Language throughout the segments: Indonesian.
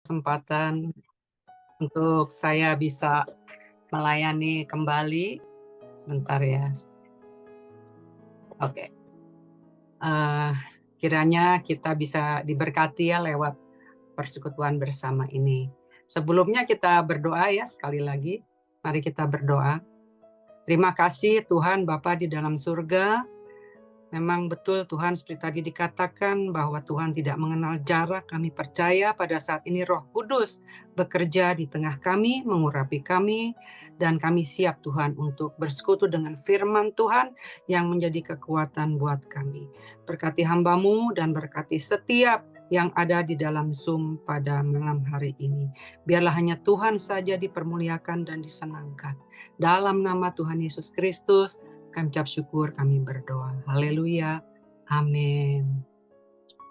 kesempatan untuk saya bisa melayani kembali. Sebentar ya. Oke. Kiranya kita bisa diberkati ya lewat persekutuan bersama ini. Sebelumnya kita berdoa ya sekali lagi. Mari kita berdoa. Terima kasih Tuhan Bapa di dalam surga. Memang betul Tuhan seperti tadi dikatakan bahwa Tuhan tidak mengenal jarak. Kami percaya pada saat ini Roh Kudus bekerja di tengah kami, mengurapi kami, dan kami siap Tuhan untuk bersekutu dengan firman Tuhan yang menjadi kekuatan buat kami. Berkati hamba-Mu dan berkati setiap yang ada di dalam Zoom pada malam hari ini. Biarlah hanya Tuhan saja dipermuliakan dan disenangkan. Dalam nama Tuhan Yesus Kristus, kami ucap syukur, kami berdoa. Haleluya. Amin.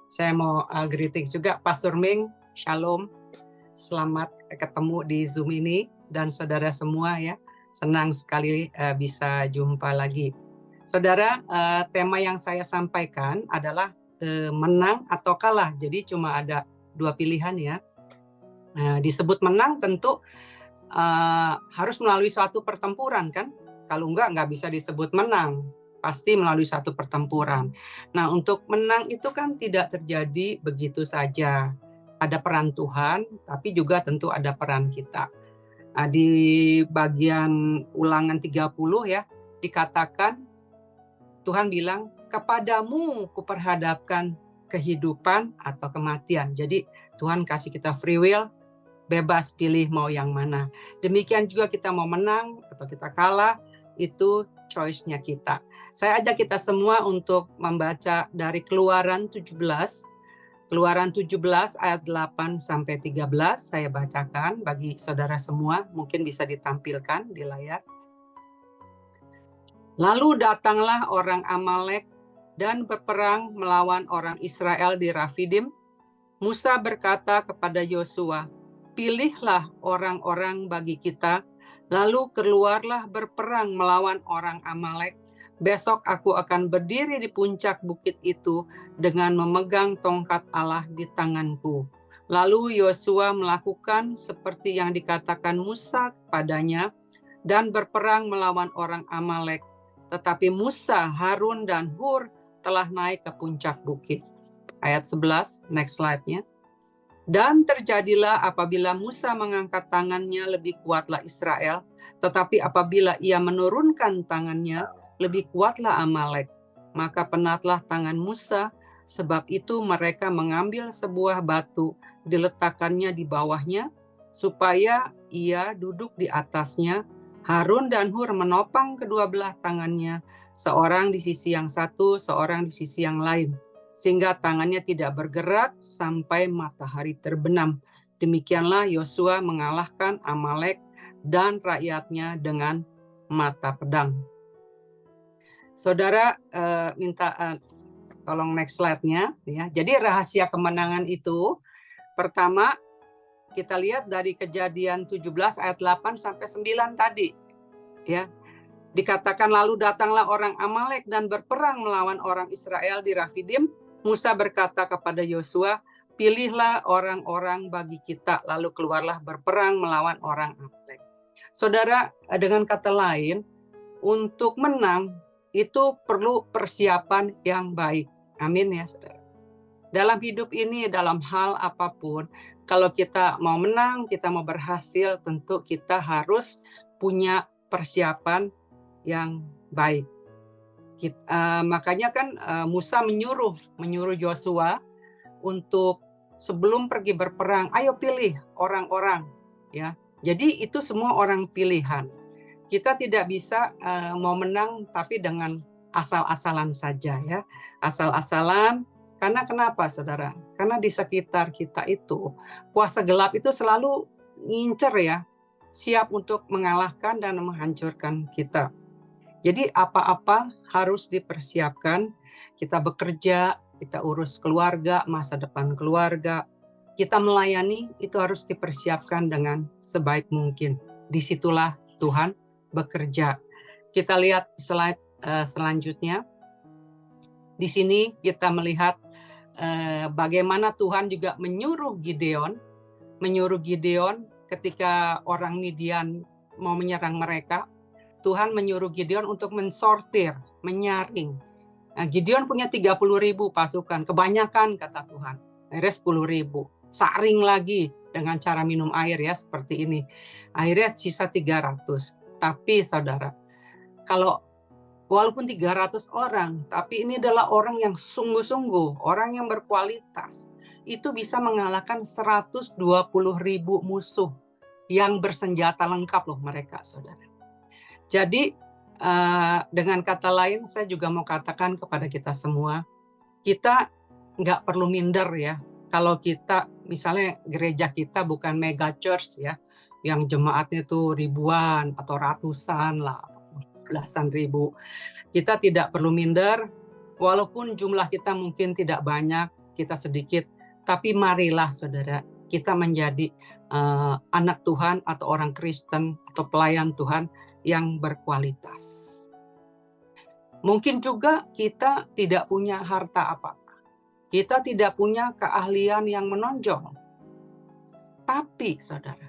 Saya mau greeting juga Pastor Ming. Shalom. Selamat ketemu di Zoom ini dan saudara semua ya. Senang sekali bisa jumpa lagi. Saudara, tema yang saya sampaikan adalah menang atau kalah. Jadi cuma ada dua pilihan ya. Disebut menang tentu harus melalui suatu pertempuran kan. Kalau nggak bisa disebut menang. Pasti melalui satu pertempuran. Nah, untuk menang itu kan tidak terjadi begitu saja. Ada peran Tuhan, tapi juga tentu ada peran kita. Nah, di bagian Ulangan 30 ya, dikatakan Tuhan bilang, kepadamu kuperhadapkan kehidupan atau kematian. Jadi Tuhan kasih kita free will, bebas pilih mau yang mana. Demikian juga kita mau menang atau kita kalah, itu choice-nya kita. Saya ajak kita semua untuk membaca dari Keluaran 17. Keluaran 17 ayat 8 sampai 13 saya bacakan bagi saudara semua, mungkin bisa ditampilkan di layar. Lalu datanglah orang Amalek dan berperang melawan orang Israel di Rafidim. Musa berkata kepada Yosua, pilihlah orang-orang bagi kita, lalu keluarlah berperang melawan orang Amalek. Besok aku akan berdiri di puncak bukit itu dengan memegang tongkat Allah di tanganku. Lalu Yosua melakukan seperti yang dikatakan Musa padanya dan berperang melawan orang Amalek. Tetapi Musa, Harun, dan Hur telah naik ke puncak bukit. Ayat 11, next slide-nya. Dan terjadilah apabila Musa mengangkat tangannya, lebih kuatlah Israel. Tetapi apabila ia menurunkan tangannya, lebih kuatlah Amalek. Maka penatlah tangan Musa, sebab itu mereka mengambil sebuah batu, diletakkannya di bawahnya, supaya ia duduk di atasnya. Harun dan Hur menopang kedua belah tangannya, seorang di sisi yang satu, seorang di sisi yang lain, sehingga tangannya tidak bergerak sampai matahari terbenam. Demikianlah Yosua mengalahkan Amalek dan rakyatnya dengan mata pedang. Saudara minta tolong next slide-nya ya. Jadi rahasia kemenangan itu pertama kita lihat dari Kejadian 17 ayat 8 sampai 9 tadi. Ya. Dikatakan lalu datanglah orang Amalek dan berperang melawan orang Israel di Rafidim. Musa berkata kepada Yosua, pilihlah orang-orang bagi kita, lalu keluarlah berperang melawan orang Amalek. Saudara, dengan kata lain, untuk menang itu perlu persiapan yang baik. Amin ya saudara. Dalam hidup ini, dalam hal apapun, kalau kita mau menang, kita mau berhasil, tentu kita harus punya persiapan yang baik. Makanya kan Musa menyuruh Yosua untuk sebelum pergi berperang, ayo pilih orang-orang ya. Jadi itu semua orang pilihan. Kita tidak bisa mau menang tapi dengan asal-asalan saja ya. Asal-asalan. Karena kenapa saudara? Karena di sekitar kita itu kuasa gelap itu selalu ngincer ya, siap untuk mengalahkan dan menghancurkan kita. Jadi apa-apa harus dipersiapkan. Kita bekerja, kita urus keluarga, masa depan keluarga, kita melayani itu harus dipersiapkan dengan sebaik mungkin. Disitulah Tuhan bekerja. Kita lihat slide selanjutnya. Di sini kita melihat bagaimana Tuhan juga menyuruh Gideon menyuruh Gideon ketika orang Midian mau menyerang mereka. Tuhan menyuruh Gideon untuk mensortir, menyaring. Nah, Gideon punya 30.000 pasukan, kebanyakan kata Tuhan. Akhirnya 10.000. Saring lagi dengan cara minum air ya seperti ini. Akhirnya sisa 300. Tapi saudara, kalau walaupun 300 orang, tapi ini adalah orang yang sungguh-sungguh, orang yang berkualitas, itu bisa mengalahkan 120.000 musuh yang bersenjata lengkap loh mereka, saudara. Jadi dengan kata lain, saya juga mau katakan kepada kita semua, kita nggak perlu minder ya. Kalau kita, misalnya gereja kita bukan mega church ya, yang jemaatnya tuh ribuan atau ratusan lah, belasan ribu. Kita tidak perlu minder, walaupun jumlah kita mungkin tidak banyak, kita sedikit, tapi marilah saudara, kita menjadi anak Tuhan atau orang Kristen atau pelayan Tuhan yang berkualitas. Mungkin juga kita tidak punya harta apa-apa. Kita tidak punya keahlian yang menonjol. Tapi saudara,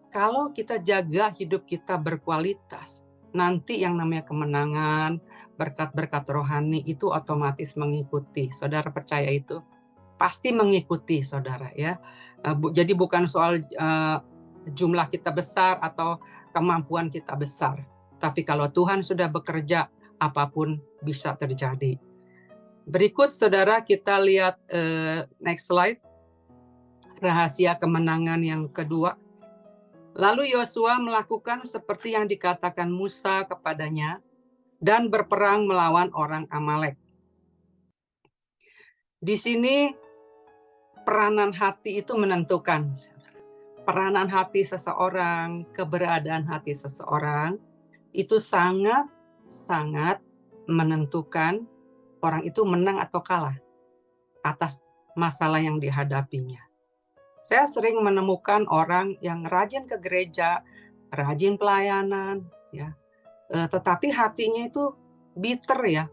kalau kita jaga hidup kita berkualitas, nanti yang namanya kemenangan, berkat-berkat rohani itu otomatis mengikuti. Saudara percaya itu? Pasti mengikuti saudara ya. Jadi bukan soal jumlah kita besar atau kemampuan kita besar. Tapi kalau Tuhan sudah bekerja, apapun bisa terjadi. Berikut saudara kita lihat next slide. Rahasia kemenangan yang kedua. Lalu Yosua melakukan seperti yang dikatakan Musa kepadanya dan berperang melawan orang Amalek. Di sini peranan hati itu menentukan. Peranan hati seseorang, keberadaan hati seseorang itu sangat menentukan orang itu menang atau kalah atas masalah yang dihadapinya. Saya sering menemukan orang yang rajin ke gereja, rajin pelayanan, ya, tetapi hatinya itu bitter ya,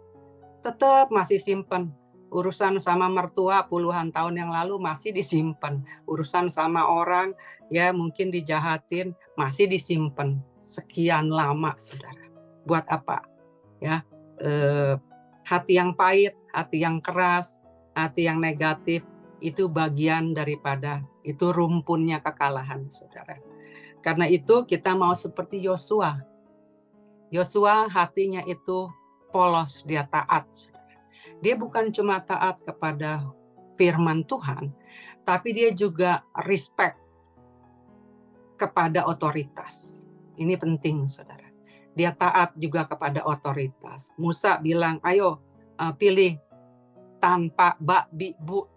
tetap masih simpen. Urusan sama mertua puluhan tahun yang lalu masih disimpan. Urusan sama orang ya mungkin dijahatin masih disimpan. Sekian lama saudara. Buat apa? Ya, hati yang pahit, hati yang keras, hati yang negatif itu bagian daripada itu rumpunnya kekalahan saudara. Karena itu kita mau seperti Yosua. Yosua hatinya itu polos, dia taat. Dia bukan cuma taat kepada firman Tuhan, tapi dia juga respect kepada otoritas. Ini penting, saudara. Dia taat juga kepada otoritas. Musa bilang, ayo pilih tanpa bu,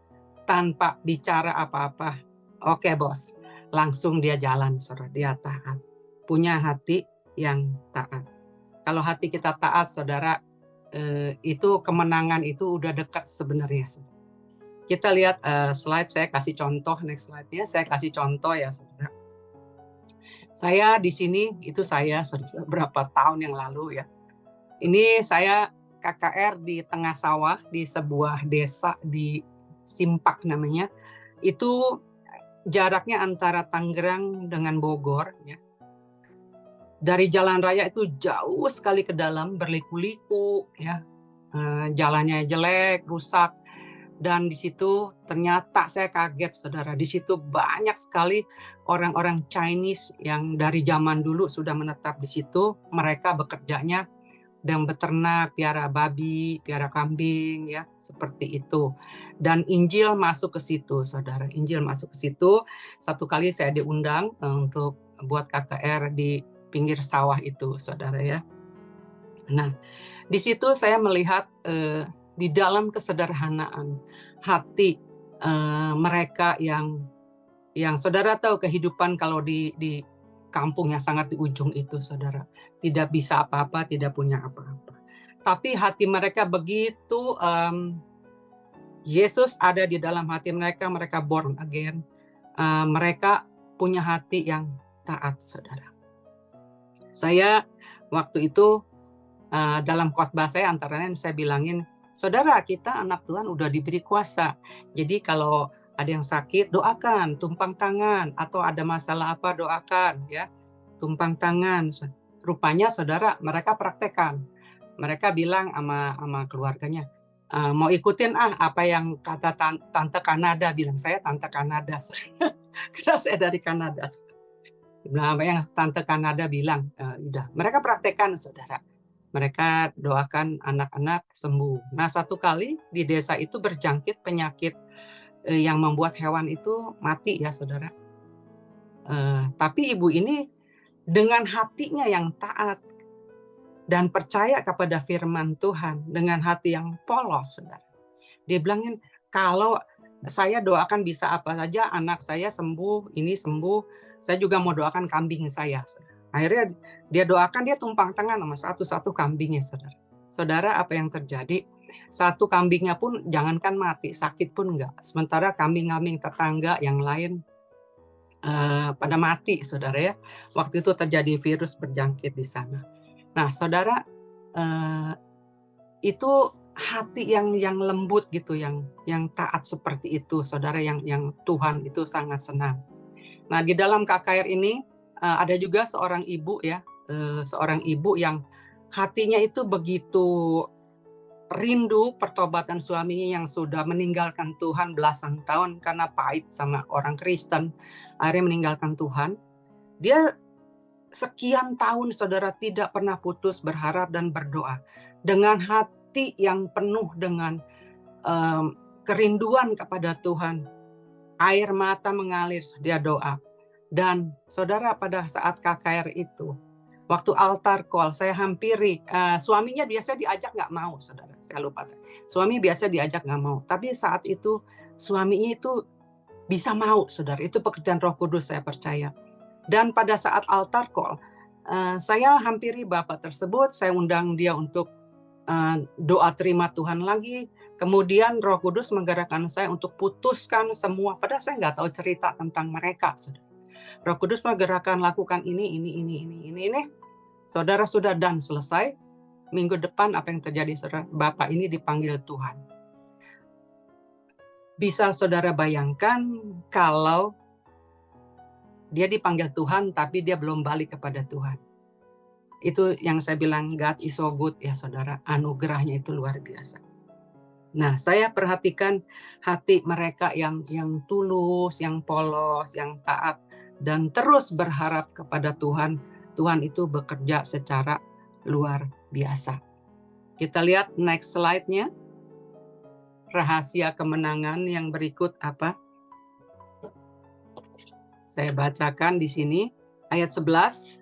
tanpa bicara apa-apa. Oke, bos. Langsung dia jalan, saudara. Dia taat. Punya hati yang taat. Kalau hati kita taat, saudara, itu kemenangan itu udah dekat sebenarnya. Kita lihat slide, saya kasih contoh, next slide-nya saya kasih contoh ya saudara. Saya di sini, itu saya berapa tahun yang lalu ya. Ini saya KKR di tengah sawah, di sebuah desa di Simpak namanya. Itu jaraknya antara Tangerang dengan Bogor ya. Dari jalan raya itu jauh sekali ke dalam, berliku-liku, ya, jalannya jelek, rusak, dan di situ ternyata saya kaget, saudara. Di situ banyak sekali orang-orang Chinese yang dari zaman dulu sudah menetap di situ. Mereka bekerjanya dan beternak, piara babi, piara kambing, ya, seperti itu. Dan Injil masuk ke situ, saudara. Injil masuk ke situ. Satu kali saya diundang untuk buat KKR di pinggir sawah itu, saudara ya. Nah, di situ saya melihat di dalam kesederhanaan hati mereka yang saudara tahu kehidupan kalau di kampung yang sangat di ujung itu, saudara. Tidak bisa apa-apa, tidak punya apa-apa. Tapi hati mereka begitu, Yesus ada di dalam hati mereka, mereka born again. Mereka punya hati yang taat, saudara. Saya waktu itu dalam khotbah saya antara lain saya bilangin, saudara kita anak Tuhan udah diberi kuasa. Jadi kalau Ada yang sakit, doakan, tumpang tangan. Atau ada masalah apa, doakan, ya, tumpang tangan. Rupanya saudara, mereka praktekkan. Mereka bilang sama keluarganya, mau ikutin apa yang kata Tante Kanada bilang. Saya Tante Kanada, karena saya dari Kanada. Nah, apa yang Tante Kanada bilang, udah. Mereka praktekkan, saudara. Mereka doakan anak-anak sembuh. Nah, satu kali di desa itu berjangkit penyakit yang membuat hewan itu mati, ya, saudara. Tapi ibu ini dengan hatinya yang taat dan percaya kepada firman Tuhan, dengan hati yang polos, saudara. Dia bilangin, kalau saya doakan bisa apa saja, anak saya sembuh, ini sembuh, saya juga mau doakan kambing saya. Akhirnya dia doakan, dia tumpang tangan sama satu-satu kambingnya, saudara. Saudara, apa yang terjadi? Satu kambingnya pun jangankan mati, sakit pun enggak. Sementara kambing-kambing tetangga yang lain pada mati, saudara, ya. Waktu itu terjadi virus berjangkit di sana. Nah, saudara, itu hati yang lembut gitu, yang taat seperti itu, saudara, yang Tuhan itu sangat senang. Nah, di dalam KKR ini ada juga seorang ibu, ya, seorang ibu yang hatinya itu begitu rindu pertobatan suaminya yang sudah meninggalkan Tuhan belasan tahun karena pahit sama orang Kristen, akhirnya meninggalkan Tuhan. Dia sekian tahun, saudara, tidak pernah putus berharap dan berdoa dengan hati yang penuh dengan kerinduan kepada Tuhan. Air mata mengalir, dia doa. Dan saudara, pada saat KKR itu, waktu altar call, saya hampiri, suaminya biasa diajak nggak mau, saudara, saya lupa. Suami biasa diajak nggak mau, tapi saat itu suaminya itu bisa mau, saudara. Itu pekerjaan Roh Kudus, saya percaya. Dan pada saat altar call, saya hampiri bapak tersebut, saya undang dia untuk doa terima Tuhan lagi. Kemudian Roh Kudus menggerakkan saya untuk putuskan semua, padahal saya nggak tahu cerita tentang mereka, saudara. Roh Kudus menggerakkan, lakukan ini. Saudara, sudah dan selesai. Minggu depan apa yang terjadi, saudara? Bapak ini dipanggil Tuhan. Bisa saudara bayangkan kalau dia dipanggil Tuhan, tapi dia belum balik kepada Tuhan. Itu yang saya bilang, God is so good, ya, saudara. Anugerahnya itu luar biasa. Nah, saya perhatikan hati mereka yang tulus, yang polos, yang taat, dan terus berharap kepada Tuhan. Tuhan itu bekerja secara luar biasa. Kita lihat next slide-nya. Rahasia kemenangan yang berikut apa? Saya bacakan di sini ayat 11.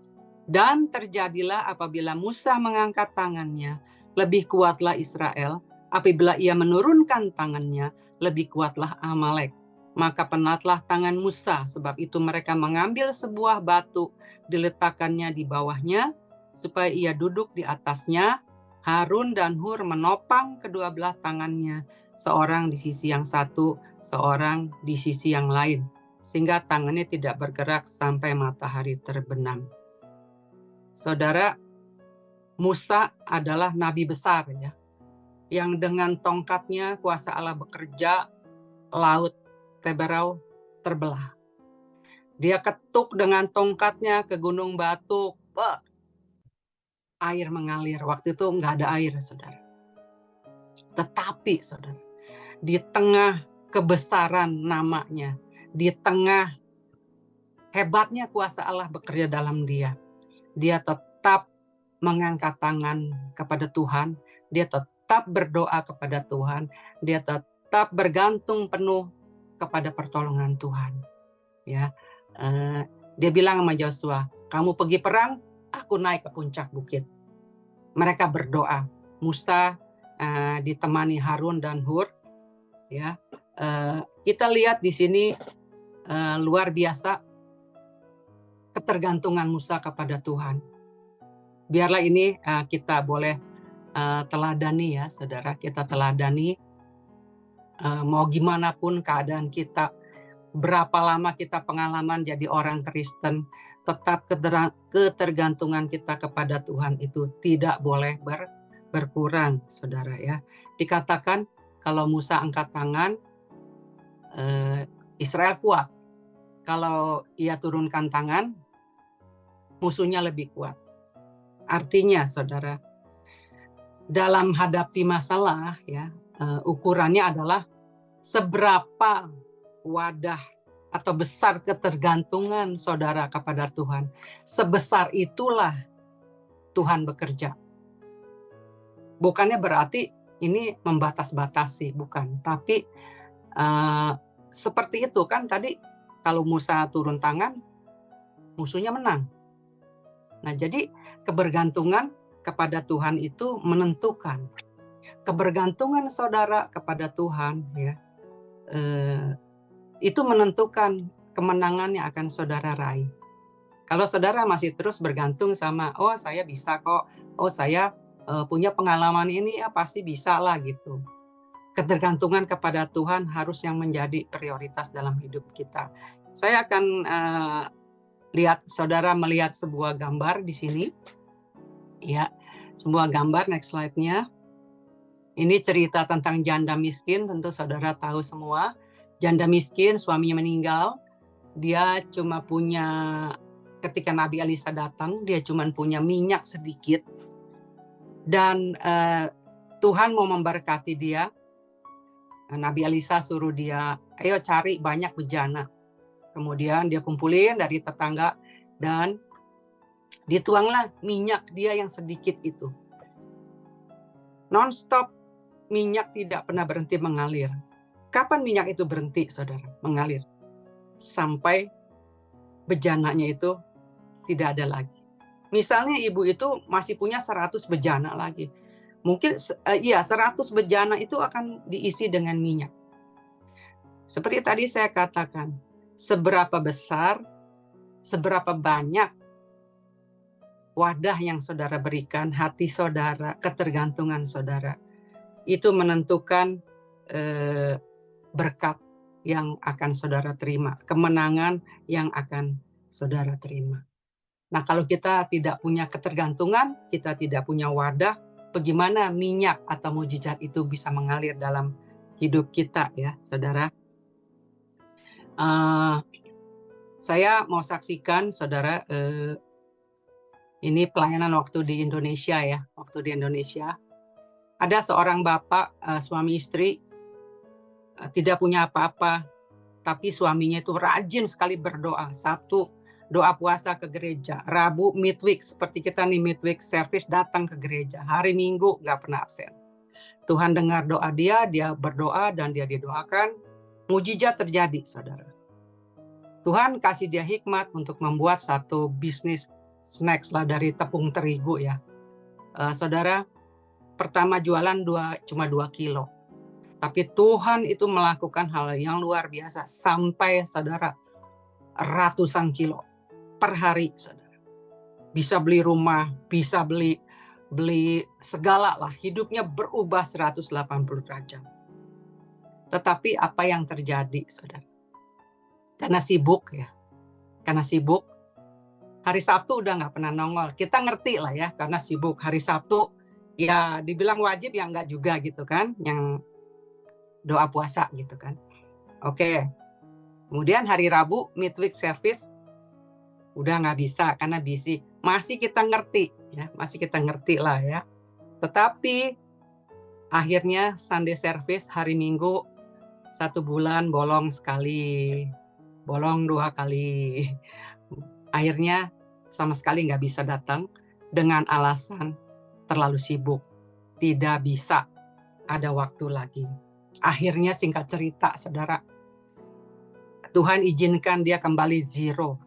Dan terjadilah apabila Musa mengangkat tangannya, lebih kuatlah Israel. Apabila ia menurunkan tangannya, lebih kuatlah Amalek. Maka penatlah tangan Musa, sebab itu mereka mengambil sebuah batu, diletakkannya di bawahnya, supaya ia duduk di atasnya. Harun dan Hur menopang kedua belah tangannya, seorang di sisi yang satu, seorang di sisi yang lain, sehingga tangannya tidak bergerak sampai matahari terbenam. Saudara, Musa adalah nabi besar, ya, yang dengan tongkatnya kuasa Allah bekerja, laut Teberau terbelah. Dia ketuk dengan tongkatnya ke gunung batu, air mengalir. Waktu itu nggak ada air, saudara. Tetapi, saudara, di tengah kebesaran namanya, di tengah hebatnya kuasa Allah bekerja dalam dia tetap mengangkat tangan kepada Tuhan, dia tetap berdoa kepada Tuhan, dia tetap bergantung penuh kepada pertolongan Tuhan. Ya, dia bilang sama Joshua, kamu pergi perang, aku naik ke puncak bukit. Mereka berdoa. Musa ditemani Harun dan Hur. Ya, kita lihat di sini luar biasa ketergantungan Musa kepada Tuhan. Biarlah ini kita boleh teladani, ya, saudara. Kita teladani, mau gimana pun keadaan kita, berapa lama kita pengalaman jadi orang Kristen, tetap ketergantungan kita kepada Tuhan itu tidak boleh berkurang, saudara, ya. Dikatakan kalau Musa angkat tangan, Israel kuat. Kalau ia turunkan tangan, musuhnya lebih kuat. Artinya, saudara, dalam hadapi masalah, ya, ukurannya adalah seberapa wadah atau besar ketergantungan saudara kepada Tuhan. Sebesar itulah Tuhan bekerja. Bukannya berarti ini membatas-batasi, bukan. Tapi seperti itu kan tadi, kalau Musa turun tangan, musuhnya menang. Nah, jadi kebergantungan kepada Tuhan itu menentukan. Kebergantungan saudara kepada Tuhan, ya, itu menentukan kemenangan yang akan saudara raih. Kalau saudara masih terus bergantung sama, oh saya bisa kok, oh saya punya pengalaman ini, ya pasti bisa lah gitu. Ketergantungan kepada Tuhan harus yang menjadi prioritas dalam hidup kita. Saya akan lihat, saudara melihat sebuah gambar di sini, ya, sebuah gambar. Next slide-nya. Ini cerita tentang janda miskin, tentu saudara tahu semua. Janda miskin, suaminya meninggal, dia cuma punya, ketika Nabi Elisa datang, dia cuma punya minyak sedikit, dan Tuhan mau memberkati dia. Nabi Elisa suruh dia, ayo cari banyak bejana. Kemudian dia kumpulin dari tetangga, dan dituanglah minyak dia yang sedikit itu. Non-stop minyak tidak pernah berhenti mengalir. Kapan minyak itu berhenti, saudara, mengalir? Sampai bejananya itu tidak ada lagi. Misalnya ibu itu masih punya 100 bejana lagi. Mungkin 100 bejana itu akan diisi dengan minyak. Seperti tadi saya katakan, seberapa besar, seberapa banyak wadah yang saudara berikan, hati saudara, ketergantungan saudara, itu menentukan berkat yang akan saudara terima, kemenangan yang akan saudara terima. Nah, kalau kita tidak punya ketergantungan, kita tidak punya wadah, bagaimana minyak atau mujizat itu bisa mengalir dalam hidup kita, ya, saudara? Saya mau saksikan, saudara, ini pelayanan waktu di Indonesia, ya, waktu di Indonesia. Ada seorang bapak, suami istri, tidak punya apa-apa, tapi suaminya itu rajin sekali berdoa. Sabtu doa puasa ke gereja, Rabu midweek, seperti kita nih midweek service datang ke gereja, hari Minggu nggak pernah absen. Tuhan dengar doa dia berdoa dan dia didoakan, mujizat terjadi, saudara. Tuhan kasih dia hikmat untuk membuat satu bisnis snacks lah dari tepung terigu, ya. Saudara, pertama jualan cuma 2 kilo. Tapi Tuhan itu melakukan hal yang luar biasa sampai, saudara, ratusan kilo per hari, saudara. Bisa beli rumah, bisa beli segala lah. Hidupnya berubah 180 derajat. Tetapi apa yang terjadi, saudara? Karena sibuk, ya. Karena sibuk, hari Sabtu udah nggak pernah nongol. Kita ngerti lah, ya, karena sibuk. Hari Sabtu, ya dibilang wajib, ya nggak juga gitu kan. Yang doa puasa gitu kan. Oke. Kemudian hari Rabu, midweek service, udah nggak bisa karena busy. Masih kita ngerti, ya, masih kita ngerti lah, ya. Tetapi akhirnya Sunday service hari Minggu 1 bulan bolong sekali, bolong 2 kali. Akhirnya sama sekali nggak bisa datang dengan alasan terlalu sibuk, tidak bisa ada waktu lagi. Akhirnya singkat cerita, saudara, Tuhan izinkan dia kembali 0,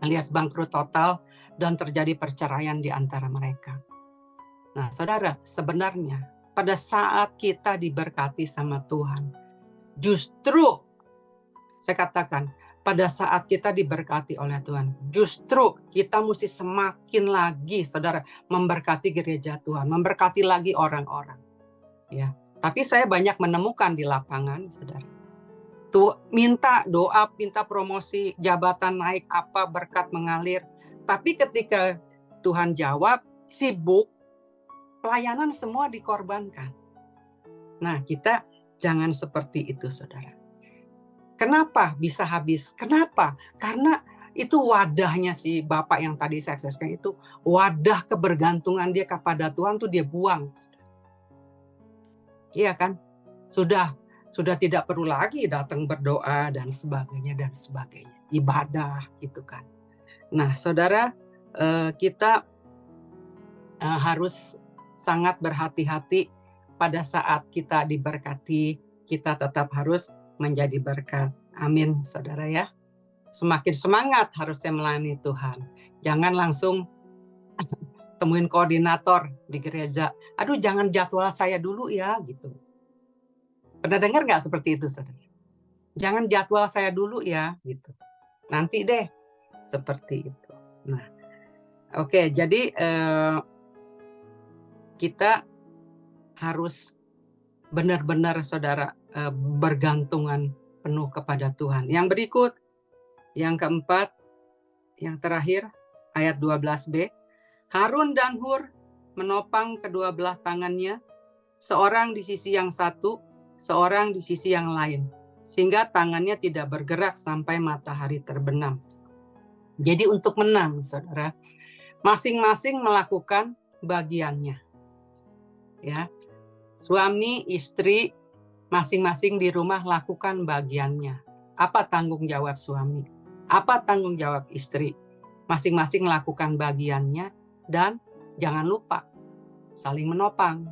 alias bangkrut total, dan terjadi perceraian di antara mereka. Nah, saudara, sebenarnya pada saat kita diberkati sama Tuhan, justru saya katakan, pada saat kita diberkati oleh Tuhan, justru kita mesti semakin lagi, saudara, memberkati gereja Tuhan, memberkati lagi orang-orang, ya. Tapi saya banyak menemukan di lapangan, saudara, tuh minta doa, minta promosi, jabatan naik, apa, berkat mengalir. Tapi ketika Tuhan jawab, sibuk, pelayanan semua dikorbankan. Nah, kita Jangan seperti itu, saudara. Kenapa bisa habis? Kenapa? Karena itu wadahnya si Bapak yang tadi saya saksikan itu, wadah kebergantungan dia kepada Tuhan tuh dia buang. Iya kan? Sudah tidak perlu lagi datang berdoa dan sebagainya. Ibadah gitu kan. Nah, saudara, kita harus sangat berhati-hati pada saat kita diberkati, kita tetap harus menjadi berkat. Amin, saudara ya. Semakin semangat harusnya melayani Tuhan. Jangan langsung temuin koordinator di gereja. Aduh, jangan jadwal saya dulu ya, gitu. Pernah dengar nggak seperti itu, saudara? Jangan jadwal saya dulu ya, gitu. Nanti deh, seperti itu. Nah, oke, jadi kita harus benar-benar, saudara, bergantungan penuh kepada Tuhan. Yang berikut, yang keempat, yang terakhir, ayat 12b. Harun dan Hur menopang kedua belah tangannya, seorang di sisi yang satu, seorang di sisi yang lain, sehingga tangannya tidak bergerak sampai matahari terbenam. Jadi untuk menang, saudara, masing-masing melakukan bagiannya. Ya, suami, istri, masing-masing di rumah lakukan bagiannya. Apa tanggung jawab suami? Apa tanggung jawab istri? Masing-masing lakukan bagiannya, dan jangan lupa saling menopang,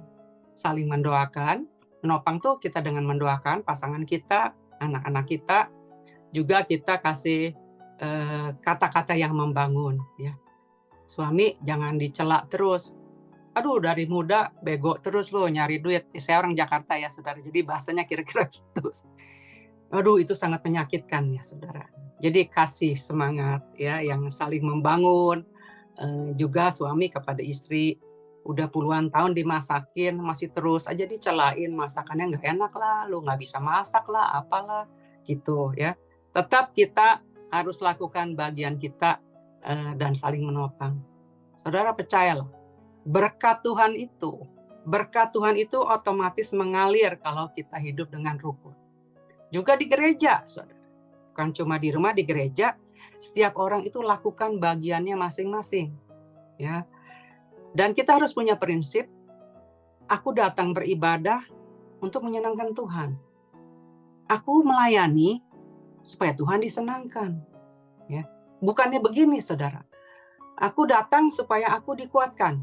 saling mendoakan. Menopang tuh kita dengan mendoakan pasangan kita, anak-anak kita, juga kita kasih kata-kata yang membangun. Ya. Suami jangan dicela terus. Aduh, dari muda bego terus lo nyari duit. Saya orang Jakarta ya, saudara. Jadi bahasanya kira-kira gitu. Aduh, itu sangat menyakitkan ya, saudara. Jadi kasih semangat ya, yang saling membangun. Juga suami kepada istri, udah puluhan tahun dimasakin, masih terus aja dicelain, masakannya nggak enak lah, lu nggak bisa masak lah, apalah, gitu ya. Tetap kita harus lakukan bagian kita dan saling menopang. Saudara percayalah, berkat Tuhan itu otomatis mengalir kalau kita hidup dengan rukun. Juga di gereja, saudara. Bukan cuma di rumah, di gereja, setiap orang itu lakukan bagiannya masing-masing. Ya. Dan kita harus punya prinsip, aku datang beribadah untuk menyenangkan Tuhan. Aku melayani supaya Tuhan disenangkan. Ya. Bukannya begini, saudara. Aku datang supaya aku dikuatkan.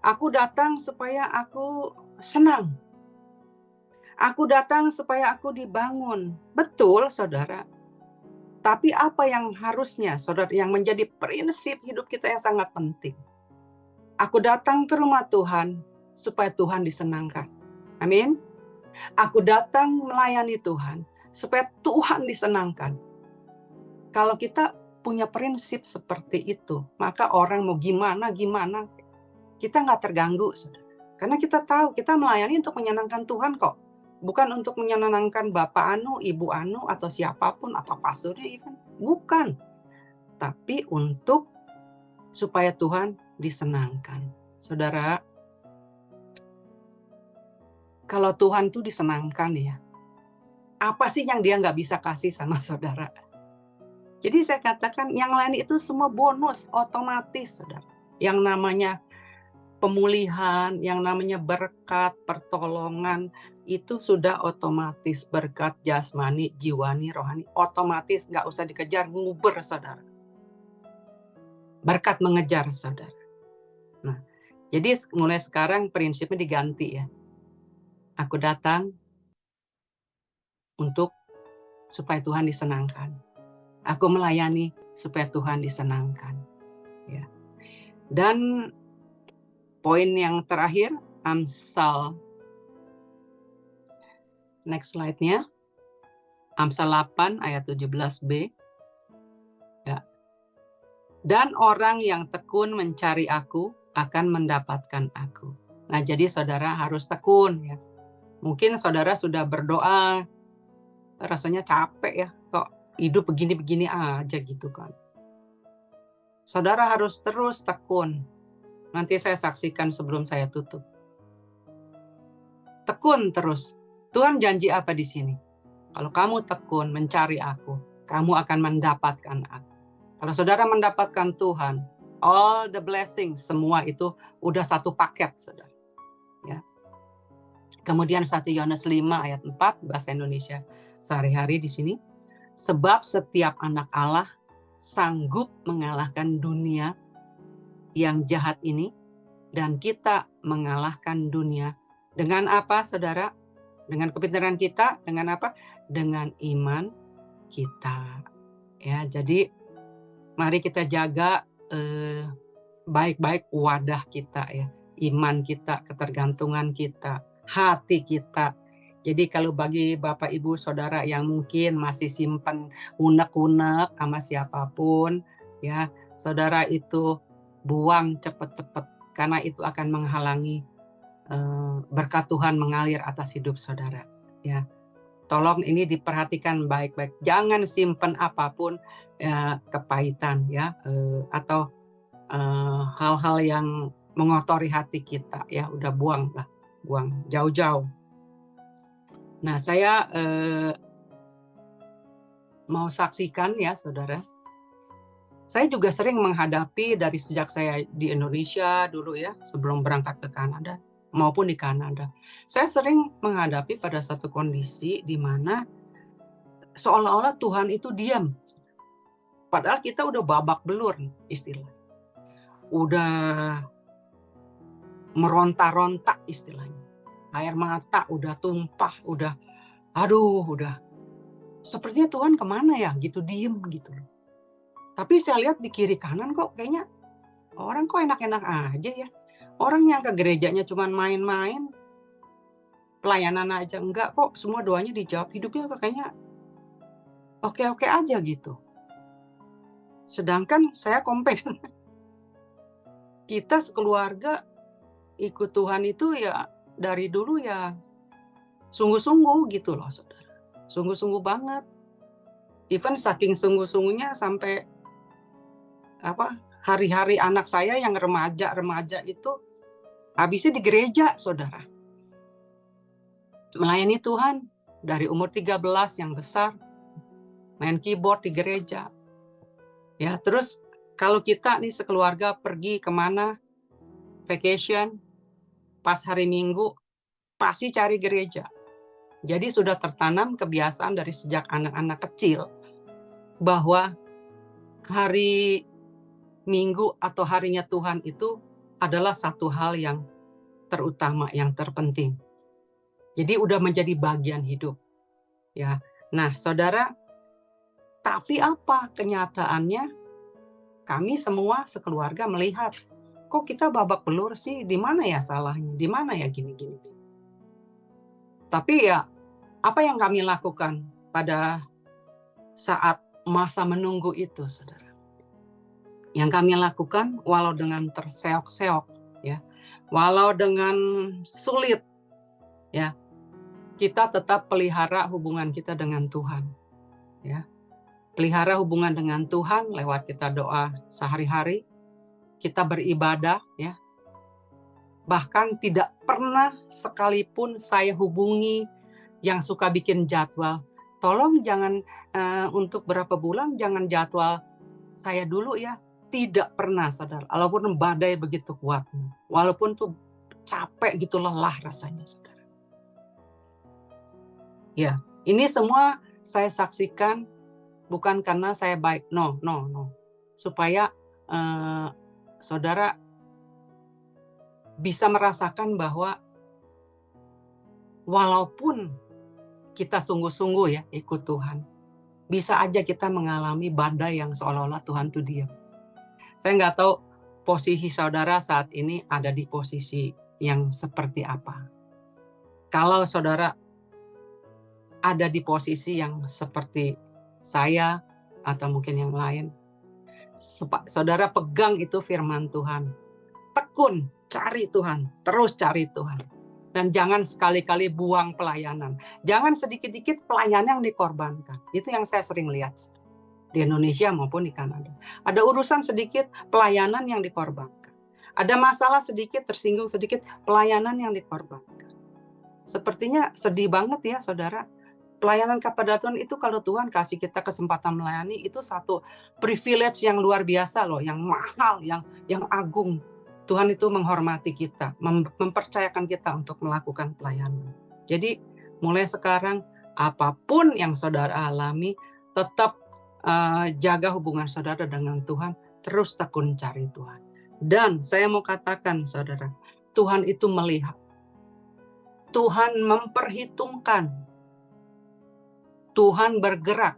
Aku datang supaya aku senang. Aku datang supaya aku dibangun. Betul, saudara. Tapi apa yang harusnya, saudara, yang menjadi prinsip hidup kita yang sangat penting. Aku datang ke rumah Tuhan supaya Tuhan disenangkan. Amin. Aku datang melayani Tuhan supaya Tuhan disenangkan. Kalau kita punya prinsip seperti itu, maka orang mau gimana, kita nggak terganggu. Karena kita tahu kita melayani untuk menyenangkan Tuhan kok. Bukan untuk menyenangkan Bapak Anu, Ibu Anu, atau siapapun, atau pastornya even. Bukan. Tapi untuk supaya Tuhan disenangkan. Saudara, kalau Tuhan tuh disenangkan ya, apa sih yang dia nggak bisa kasih sama saudara? Jadi saya katakan yang lain itu semua bonus, otomatis, saudara. Yang namanya pemulihan, yang namanya berkat, pertolongan, itu sudah otomatis. Berkat jasmani, jiwani, rohani, otomatis, nggak usah dikejar, nguber, saudara. Berkat mengejar, saudara. Nah, jadi mulai sekarang prinsipnya diganti ya. Aku datang untuk supaya Tuhan disenangkan. Aku melayani supaya Tuhan disenangkan. Ya. Dan poin yang terakhir, Amsal. Next slide-nya. Amsal 8 ayat 17b. Ya. Dan orang yang tekun mencari aku akan mendapatkan aku. Nah, jadi saudara harus tekun ya. Mungkin saudara sudah berdoa, rasanya capek ya, kok hidup begini-begini aja gitu kan. Saudara harus terus tekun. Nanti saya saksikan sebelum saya tutup. Tekun terus. Tuhan janji apa di sini? Kalau kamu tekun mencari aku, kamu akan mendapatkan aku. Kalau saudara mendapatkan Tuhan, all the blessings, semua itu udah satu paket, saudara. Ya. Kemudian 1 Yohanes 5 ayat 4, bahasa Indonesia sehari-hari di sini. Sebab setiap anak Allah sanggup mengalahkan dunia yang jahat ini, dan kita mengalahkan dunia dengan apa, saudara? Dengan kepintaran kita, dengan apa? Dengan iman kita. Ya, jadi mari kita jaga baik-baik wadah kita ya, iman kita, ketergantungan kita, hati kita. Jadi kalau bagi Bapak Ibu Saudara yang mungkin masih simpan unek-unek sama siapapun, ya, saudara itu buang cepat-cepat, karena itu akan menghalangi berkat Tuhan mengalir atas hidup saudara. Ya, tolong ini diperhatikan baik-baik. Jangan simpan apapun kepahitan ya, atau hal-hal yang mengotori hati kita ya, udah buang lah, buang jauh-jauh. Nah, saya mau saksikan ya saudara, saya juga sering menghadapi dari sejak saya di Indonesia dulu ya, sebelum berangkat ke Kanada maupun di Kanada, saya sering menghadapi pada satu kondisi di mana seolah-olah Tuhan itu diam, padahal kita udah babak belur istilah, udah meronta-ronta istilahnya, air mata udah tumpah, udah sepertinya Tuhan kemana ya gitu, diem gitu. Tapi saya lihat di kiri kanan kok kayaknya orang kok enak-enak aja ya, orang yang ke gerejanya cuma main-main, pelayanan aja enggak kok, semua doanya dijawab, hidupnya kayaknya oke-oke aja gitu. Sedangkan saya compare, kita sekeluarga ikut Tuhan itu ya dari dulu ya sungguh-sungguh gitu loh saudara, sungguh-sungguh banget. Even saking sungguh-sungguhnya sampai hari-hari anak saya yang remaja itu habisnya di gereja saudara, melayani Tuhan dari umur 13 yang besar, main keyboard di gereja ya. Terus kalau kita nih sekeluarga pergi kemana vacation, pas hari Minggu pasti cari gereja. Jadi sudah tertanam kebiasaan dari sejak anak-anak kecil bahwa hari Minggu atau harinya Tuhan itu adalah satu hal yang terutama, yang terpenting. Jadi udah menjadi bagian hidup ya. Nah saudara, tapi apa kenyataannya? Kami semua sekeluarga melihat, kok kita babak belur sih, di mana ya salahnya, di mana ya gini-gini. Tapi ya, apa yang kami lakukan pada saat masa menunggu itu, saudara? Yang kami lakukan, walau dengan terseok-seok, ya, walau dengan sulit, ya, kita tetap pelihara hubungan kita dengan Tuhan, ya. Pelihara hubungan dengan Tuhan lewat kita doa sehari-hari, kita beribadah, ya. Bahkan tidak pernah sekalipun saya hubungi yang suka bikin jadwal, tolong jangan untuk berapa bulan jangan jadwal saya dulu ya. Tidak pernah, saudara. Walaupun badai begitu kuat, walaupun tuh capek gitu, lelah rasanya, saudara. Ya, ini semua saya saksikan bukan karena saya baik, no. Supaya saudara bisa merasakan bahwa walaupun kita sungguh-sungguh ya ikut Tuhan, bisa aja kita mengalami badai yang seolah-olah Tuhan itu diam. Saya nggak tahu posisi saudara saat ini ada di posisi yang seperti apa. Kalau saudara ada di posisi yang seperti saya atau mungkin yang lain, saudara pegang itu firman Tuhan. Tekun, cari Tuhan, terus cari Tuhan. Dan jangan sekali-kali buang pelayanan. Jangan sedikit-dikit pelayanan yang dikorbankan. Itu yang saya sering lihat di Indonesia maupun di Kanada. Ada urusan sedikit, pelayanan yang dikorbankan. Ada masalah sedikit, tersinggung sedikit, pelayanan yang dikorbankan. Sepertinya sedih banget ya saudara. Pelayanan kepada Tuhan itu kalau Tuhan kasih kita kesempatan melayani, itu satu privilege yang luar biasa loh, yang mahal, yang agung. Tuhan itu menghormati kita, mempercayakan kita untuk melakukan pelayanan. Jadi mulai sekarang apapun yang saudara alami, tetap jaga hubungan saudara dengan Tuhan, terus tekun cari Tuhan. Dan saya mau katakan saudara, Tuhan itu melihat, Tuhan memperhitungkan, Tuhan bergerak,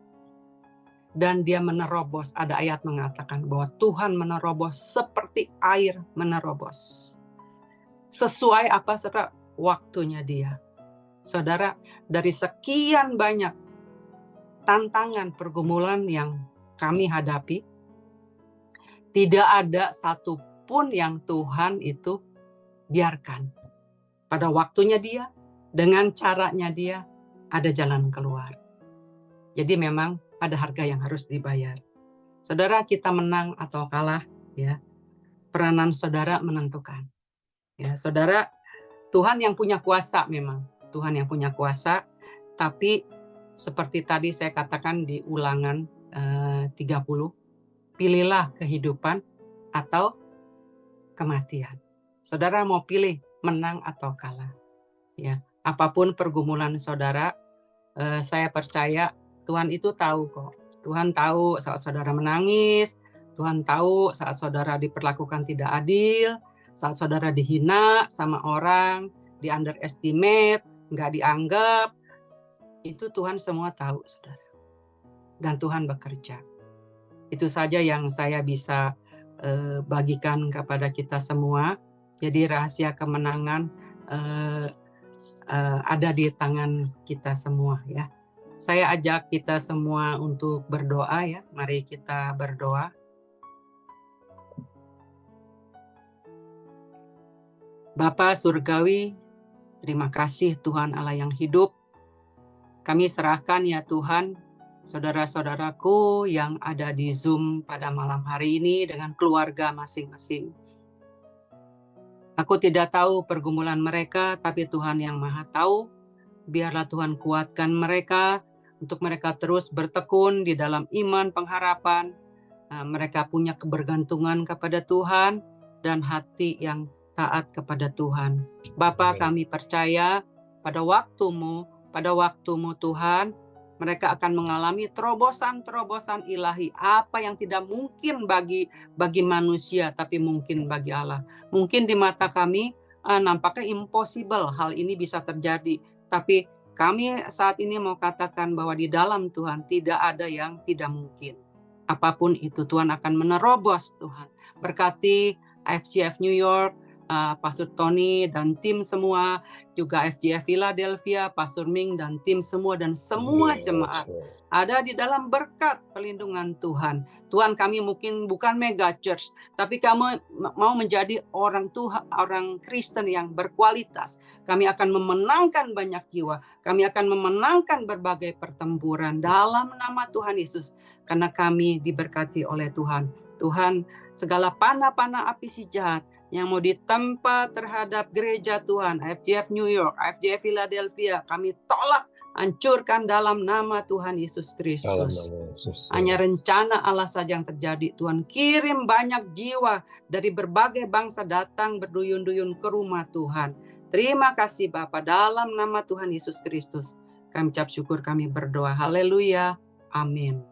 dan dia menerobos. Ada ayat mengatakan bahwa Tuhan menerobos seperti air menerobos. Sesuai apa saudara? Waktunya dia. Saudara, dari sekian banyak tantangan pergumulan yang kami hadapi, tidak ada satupun yang Tuhan itu biarkan. Pada waktunya dia, dengan caranya dia, ada jalan keluar. Jadi memang ada harga yang harus dibayar. Saudara, kita menang atau kalah, ya, peranan saudara menentukan. Ya, saudara, Tuhan yang punya kuasa memang. Tuhan yang punya kuasa, tapi seperti tadi saya katakan di Ulangan 30, pilihlah kehidupan atau kematian. Saudara mau pilih menang atau kalah. Ya, apapun pergumulan saudara, saya percaya Tuhan itu tahu kok. Tuhan tahu saat saudara menangis, Tuhan tahu saat saudara diperlakukan tidak adil, saat saudara dihina sama orang, di underestimate, nggak dianggap. Itu Tuhan semua tahu, saudara. Dan Tuhan bekerja. Itu saja yang saya bisa bagikan kepada kita semua. Jadi rahasia kemenangan ada di tangan kita semua, ya. Saya ajak kita semua untuk berdoa, ya. Mari kita berdoa. Bapa Surgawi, terima kasih Tuhan Allah yang hidup. Kami serahkan ya Tuhan, saudara-saudaraku yang ada di Zoom pada malam hari ini dengan keluarga masing-masing. Aku tidak tahu pergumulan mereka, tapi Tuhan yang Maha tahu. Biarlah Tuhan kuatkan mereka, untuk mereka terus bertekun di dalam iman pengharapan. Mereka punya kebergantungan kepada Tuhan dan hati yang taat kepada Tuhan. Bapa, kami percaya pada waktumu Tuhan, mereka akan mengalami terobosan-terobosan ilahi. Apa yang tidak mungkin bagi manusia, tapi mungkin bagi Allah. Mungkin di mata kami nampaknya impossible hal ini bisa terjadi. Tapi kami saat ini mau katakan bahwa di dalam Tuhan tidak ada yang tidak mungkin. Apapun itu Tuhan akan menerobos Tuhan. Berkati FGF New York, Pastor Tony dan tim semua, juga FGF Philadelphia, Pastor Ming dan tim semua, dan semua jemaat ada di dalam berkat pelindungan Tuhan. Tuhan, kami mungkin bukan mega church, tapi kami mau menjadi orang Tuhan, orang Kristen yang berkualitas. Kami akan memenangkan banyak jiwa. Kami akan memenangkan berbagai pertempuran dalam nama Tuhan Yesus. Karena kami diberkati oleh Tuhan. Tuhan, segala panah-panah api si jahat yang mau ditempa terhadap gereja Tuhan, FGF New York, FGF Philadelphia, kami tolak, hancurkan dalam nama Tuhan Yesus Kristus. Hanya rencana Allah saja yang terjadi. Tuhan kirim banyak jiwa dari berbagai bangsa datang berduyun-duyun ke rumah Tuhan. Terima kasih Bapa, dalam nama Tuhan Yesus Kristus. Kami ucap syukur, kami berdoa. Haleluya. Amin.